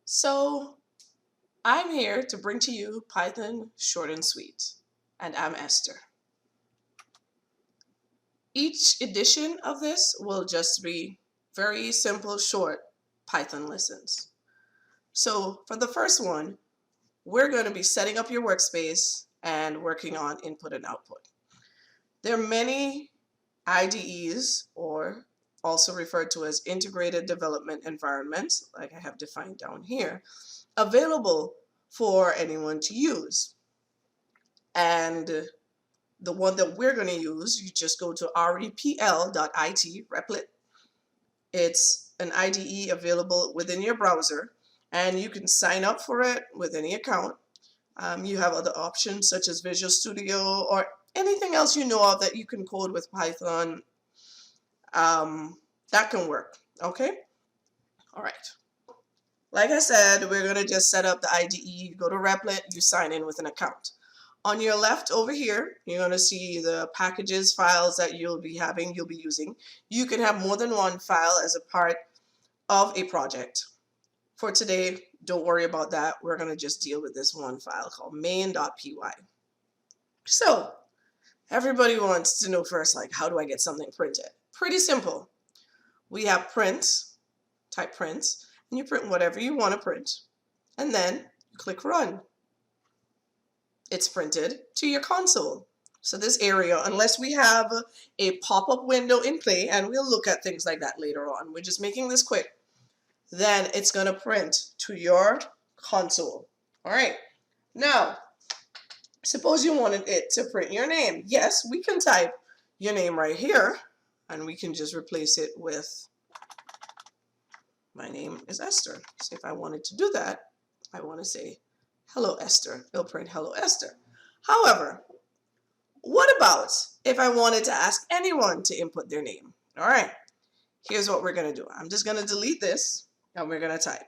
So I'm here to bring to you Python short and sweet, and I'm Esther. Each edition of this will just be very simple, short Python lessons. So for the first one, we're going to be setting up your workspace and working on input and output. There are many IDEs, or also referred to as integrated development environments, like I have defined down here, available for anyone to use. And the one that we're going to use, you just go to repl.it, Replit. It's an IDE available within your browser, and you can sign up for it with any account. You have other options such as Visual Studio or anything else you know of that you can code with Python. That can work, okay? All right. Like I said, we're going to just set up the IDE. You go to Replit, you sign in with an account. On your left over here, you're going to see the packages, files that you'll be using. You can have more than one file as a part of a project. For today, don't worry about that. We're going to just deal with this one file called main.py. So everybody wants to know first, like, how do I get something printed? Pretty simple. We have print, type print, and you print whatever you want to print, and then you click run. It's printed to your console. So this area, unless we have a pop-up window in play, and we'll look at things like that later on, we're just making this quick, then it's going to print to your console. All right. Now, suppose you wanted it to print your name. Yes, we can type your name right here, and we can just replace it with my name is Esther. So if I wanted to do that, I want to say hello Esther. It'll print hello Esther. However, what about if I wanted to ask anyone to input their name? All right, here's what we're going to do. I'm just going to delete this, and we're going to type.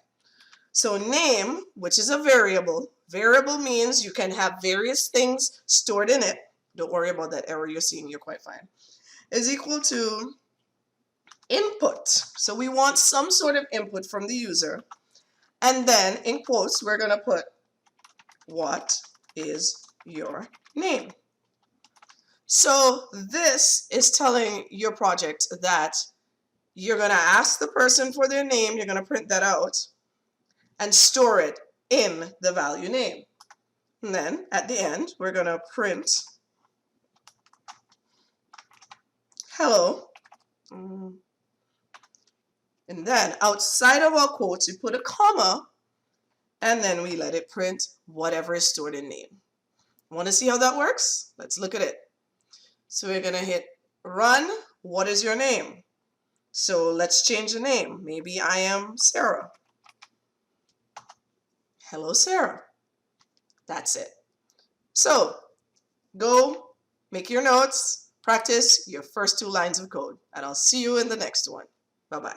So name, which is a variable. Variable means you can have various things stored in it. Don't worry about that error you're seeing. You're quite fine. Is equal to input. So we want some sort of input from the user. And then in quotes, we're going to put, what is your name? So this is telling your project that you're going to ask the person for their name. You're going to print that out and store it in the value name. And then at the end, we're going to print hello. And then outside of our quotes, we put a comma, and then we let it print whatever is stored in name. Want to see how that works? Let's look at it. So we're going to hit run. What is your name? So let's change the name. Maybe I am Sarah. Hello, Sarah. That's it. So go make your notes, practice your first 2 lines of code, and I'll see you in the next one. Bye-bye.